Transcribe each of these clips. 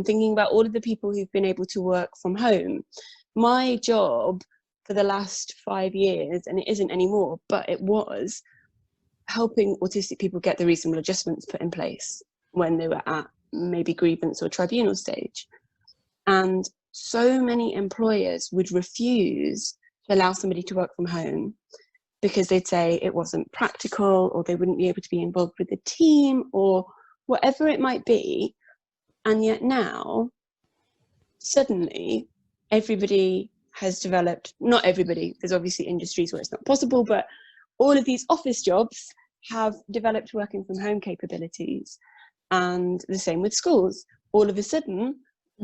thinking about all of the people who've been able to work from home. My job for the last 5 years, and it isn't anymore, but it was helping autistic people get the reasonable adjustments put in place when they were at maybe grievance or tribunal stage. And so many employers would refuse to allow somebody to work from home because they'd say it wasn't practical, or they wouldn't be able to be involved with the team, or whatever it might be. And yet now, suddenly, everybody has developed, not everybody, there's obviously industries where it's not possible, but all of these office jobs have developed working from home capabilities. And the same with schools. All of a sudden,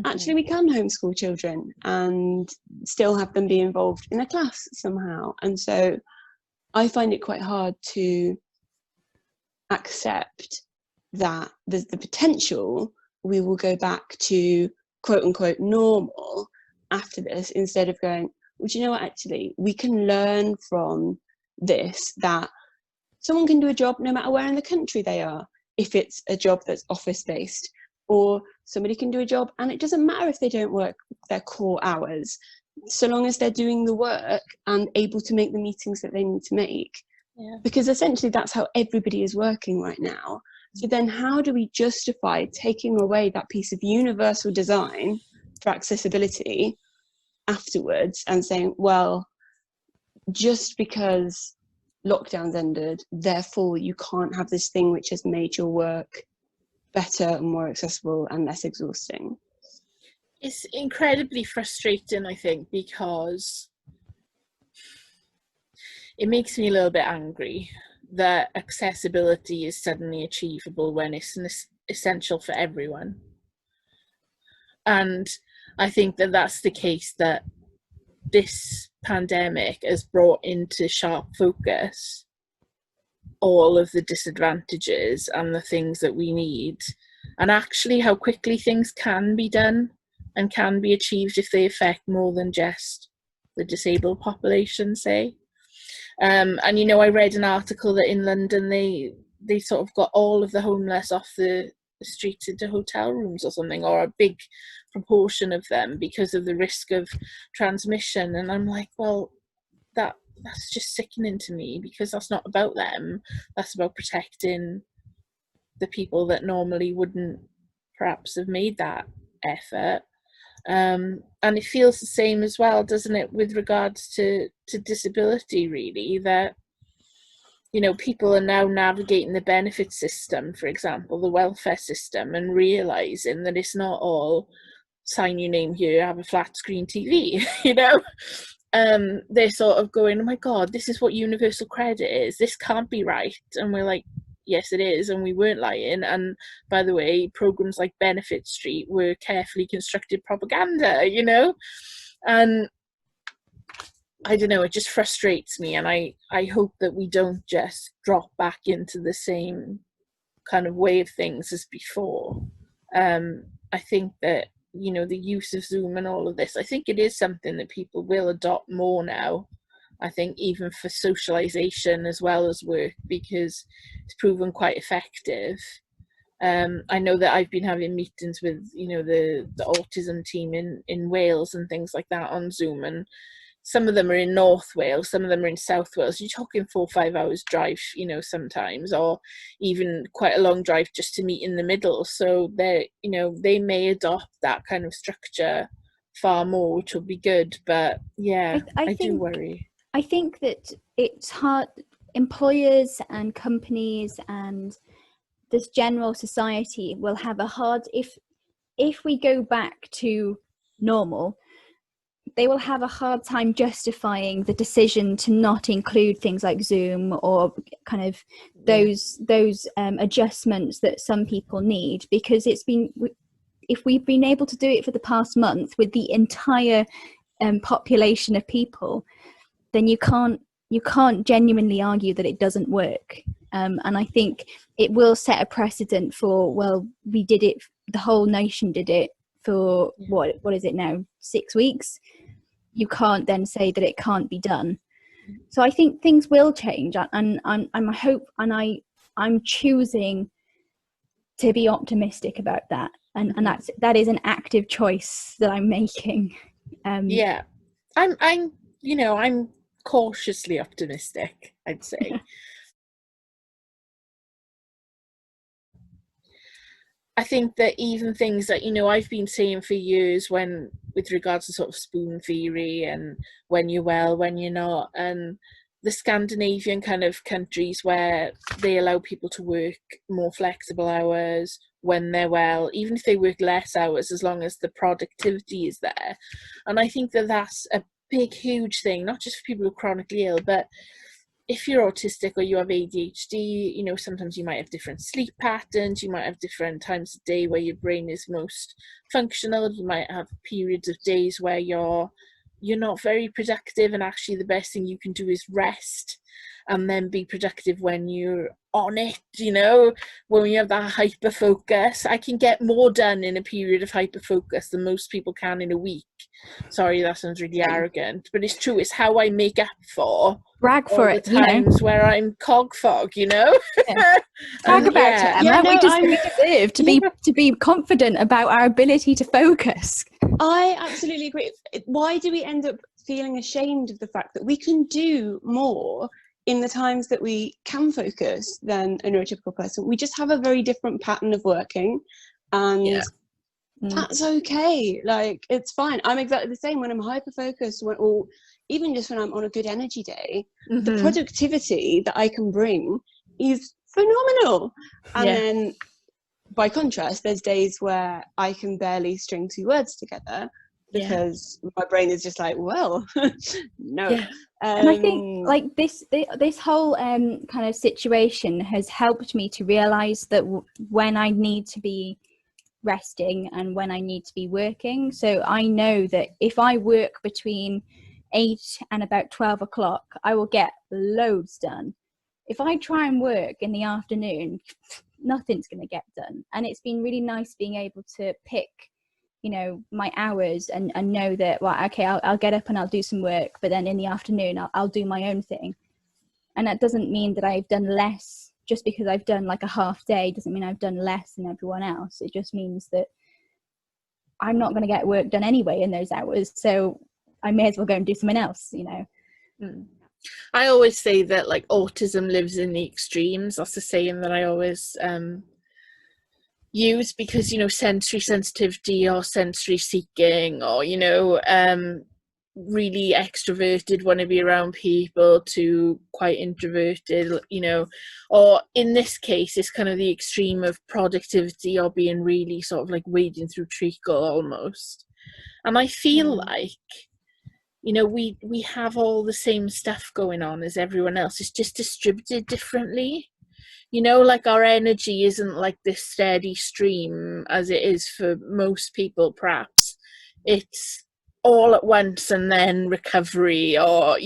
actually we can homeschool children and still have them be involved in a class somehow. And so I find it quite hard to accept that there's the potential we will go back to quote unquote normal after this, instead of going, well, do you know what, actually we can learn from this, that someone can do a job no matter where in the country they are, if it's a job that's office based, or somebody can do a job and it doesn't matter if they don't work their core hours, so long as they're doing the work and able to make the meetings that they need to make. Because essentially that's how everybody is working right now. So then how do we justify taking away that piece of universal design for accessibility afterwards and saying, well, just because lockdowns ended, therefore you can't have this thing which has made your work better and more accessible and less exhausting? It's incredibly frustrating, I think, because it makes me a little bit angry that accessibility is suddenly achievable when it's essential for everyone. And I think that that's the case, that this pandemic has brought into sharp focus all of the disadvantages and the things that we need, and actually how quickly things can be done and can be achieved if they affect more than just the disabled population, say. And you know, I read an article that in London they sort of got all of the homeless off the streets into hotel rooms or something, or a big proportion of them, because of the risk of transmission. And I'm like, well, that's just sickening to me, because that's not about them. That's about protecting the people that normally wouldn't perhaps have made that effort. And it feels the same as well, doesn't it, with regards to disability, really, that, you know, people are now navigating the benefit system, for example, the welfare system, and realising that it's not all sign your name here, have a flat screen TV, you know. They're sort of going, oh my God, this is what universal credit is. This can't be right. And we're like, yes, it is. And we weren't lying. And by the way, programs like Benefit Street were carefully constructed propaganda, you know. And I don't know, it just frustrates me. And I hope that we don't just drop back into the same kind of way of things as before. I think that, you know, the use of Zoom and all of this, I think it is something that people will adopt more now. I think even for socialization as well as work, because it's proven quite effective. I know that I've been having meetings with, you know, the autism team in Wales and things like that on Zoom, and some of them are in North Wales, some of them are in South Wales. You're talking 4 or 5 hours drive, you know, sometimes, or even quite a long drive just to meet in the middle. So they, you know, they may adopt that kind of structure far more, which will be good. But yeah, I do worry. I think that it's hard. Employers and companies and this general society will have a hard, if we go back to normal, they will have a hard time justifying the decision to not include things like Zoom or kind of those adjustments that some people need, because it's been, if we've been able to do it for the past month with the entire population of people, then you can't genuinely argue that it doesn't work. And I think it will set a precedent for, well, we did it, the whole nation did it for what is it now, 6 weeks? You can't then say that it can't be done. So I think things will change, and I'm choosing to be optimistic about that. and that is an active choice that I'm making. Yeah, I'm I'm cautiously optimistic, I'd say. I think that even things that, I've been saying for years, when with regards to sort of spoon theory and when you're well, when you're not, and the Scandinavian kind of countries where they allow people to work more flexible hours when they're well, even if they work less hours, as long as the productivity is there. And I think that that's a big, huge thing, not just for people who are chronically ill, but if you're autistic or you have ADHD, sometimes you might have different sleep patterns, you might have different times of day where your brain is most functional, you might have periods of days where you're not very productive, and actually the best thing you can do is rest and then be productive when you're on it. When you have that hyper focus, I can get more done in a period of hyper focus than most people can in a week. Sorry, that sounds really arrogant, but it's true. It's how I make up for brag for it, the times where I'm cog fog, Brag about it, Emma. We deserve to be confident about our ability to focus. I absolutely agree. Why do we end up feeling ashamed of the fact that we can do more in the times that we can focus than a neurotypical person? We just have a very different pattern of working, and that's okay. Like, it's fine. I'm exactly the same when I'm hyper focused, or even just when I'm on a good energy day. The productivity that I can bring is phenomenal. And then by contrast, there's days where I can barely string two words together because my brain is just like, well, no. And I think like this whole kind of situation has helped me to realize that when I need to be resting and when I need to be working. So I know that if I work between 8 and about 12 o'clock, I will get loads done. If I try and work in the afternoon, nothing's going to get done. And it's been really nice being able to pick, my hours and know that, well, okay, I'll get up and I'll do some work, but then in the afternoon I'll do my own thing. And that doesn't mean that I've done less. Just because I've done like a half day doesn't mean I've done less than everyone else. It just means that I'm not going to get work done anyway in those hours, so I may as well go and do something else. I always say that like autism lives in the extremes. That's a saying that I always use, because sensory sensitivity or sensory seeking, or really extroverted, want to be around people, to quite introverted, or in this case it's kind of the extreme of productivity or being really sort of like wading through treacle almost. And I feel like we have all the same stuff going on as everyone else. It's just distributed differently. Like our energy isn't like this steady stream as it is for most people, perhaps. It's all at once and then recovery, or,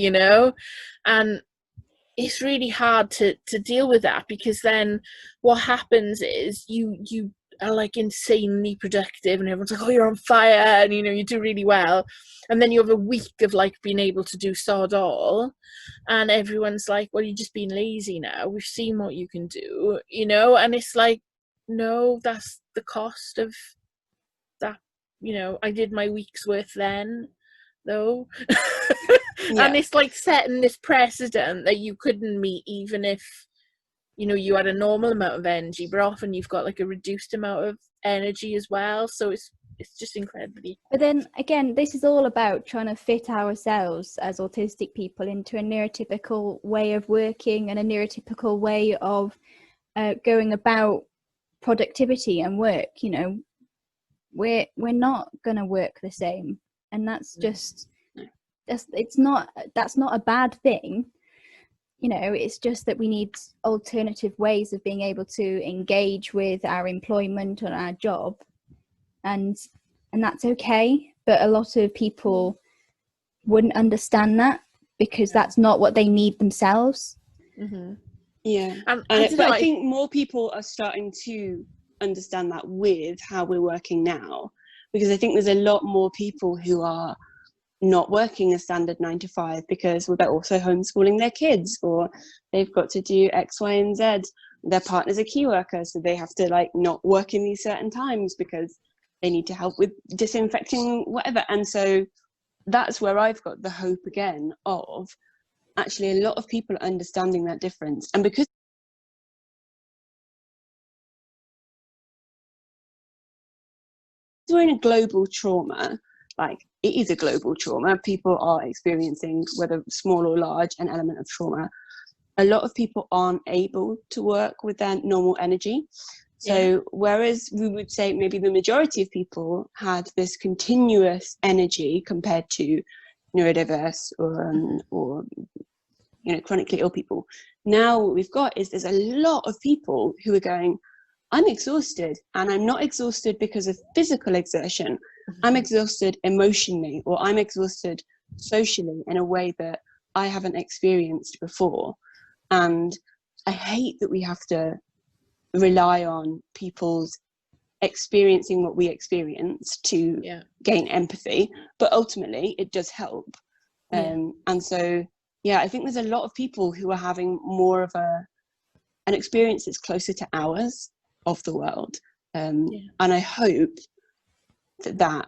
and it's really hard to deal with that, because then what happens is you are like insanely productive and everyone's like, oh, you're on fire, and you do really well, and then you have a week of like being able to do sod all, and everyone's like, well, you're just being lazy now, we've seen what you can do, and it's like, no, that's the cost of that. I did my week's worth then, though. And it's like setting this precedent that you couldn't meet even if you had a normal amount of energy, but often you've got like a reduced amount of energy as well. So it's just incredibly. But then again, this is all about trying to fit ourselves as autistic people into a neurotypical way of working and a neurotypical way of going about productivity and work. We're not going to work the same, and that's not a bad thing. It's just that we need alternative ways of being able to engage with our employment and our job, and that's okay. But a lot of people wouldn't understand that because that's not what they need themselves. I think more people are starting to understand that with how we're working now, because I think there's a lot more people who are not working a standard 9 to 5 because they're also homeschooling their kids, or they've got to do X, Y, and Z their partner's a key worker, so they have to like not work in these certain times because they need to help with disinfecting whatever. And so that's where I've got the hope again of actually a lot of people understanding that difference. And because we're in a global trauma, like it is a global trauma, people are experiencing, whether small or large, an element of trauma. A lot of people aren't able to work with their normal energy. So whereas we would say maybe the majority of people had this continuous energy compared to neurodiverse or you know, chronically ill people, now what we've got is there's a lot of people who are going, I'm exhausted, and I'm not exhausted because of physical exertion. I'm exhausted emotionally, or I'm exhausted socially in a way that I haven't experienced before. And I hate that we have to rely on people's experiencing what we experience to gain empathy, but ultimately it does help. And so, I think there's a lot of people who are having more of an experience that's closer to ours of the world. And I hope that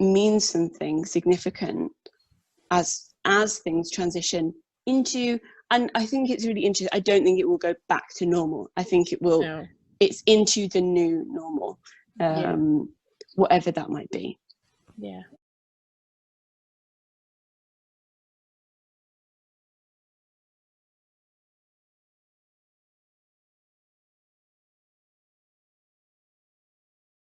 means something significant as things transition into, and I think it's really interesting. I don't think it will go back to normal. I think it will, it's into the new normal, whatever that might be. Yeah,